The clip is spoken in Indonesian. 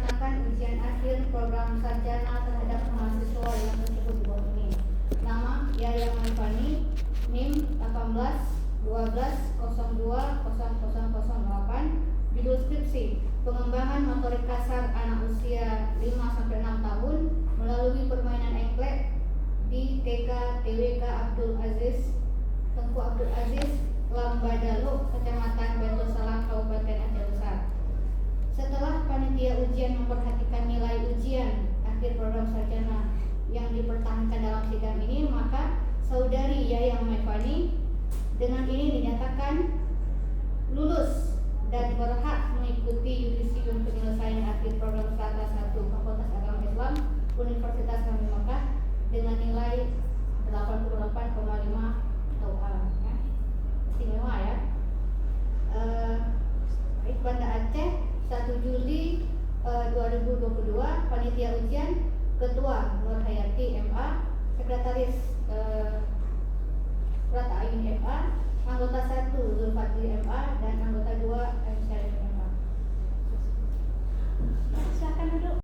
melaksanakan ujian akhir program sarjana terhadap mahasiswa yang tersebut di bawah ini. Nama Yaya Maifani, NIM 18 12 02 0008. Judul skripsi: pengembangan motorik kasar anak usia 5-6 tahun melalui permainan engklek di TK TWK Abdul Aziz Tengku Abdul Aziz Lambadalo, Kecamatan Batu Salam, Kabupaten Aceh Besar. Setelah panitia ujian memperhatikan nilai ujian akhir program sarjana yang dipertahankan dalam sidang ini, maka saudari Yaya Maifani dengan ini dinyatakan lulus dan berhak mengikuti yudisium penyelesaian akhir program strata 1 Fakultas Agama Islam Universitas Kami Mekah dengan nilai 88,5 atau A, ya. Istimewa ya. Banda Aceh 1 Juli 2022. Panitia ujian Ketua Nur Hayati MA, Sekretaris Prata Ayun MA, anggota 1 Zulfadli MA, dan anggota 2 M Syarif MA. Silakan duduk.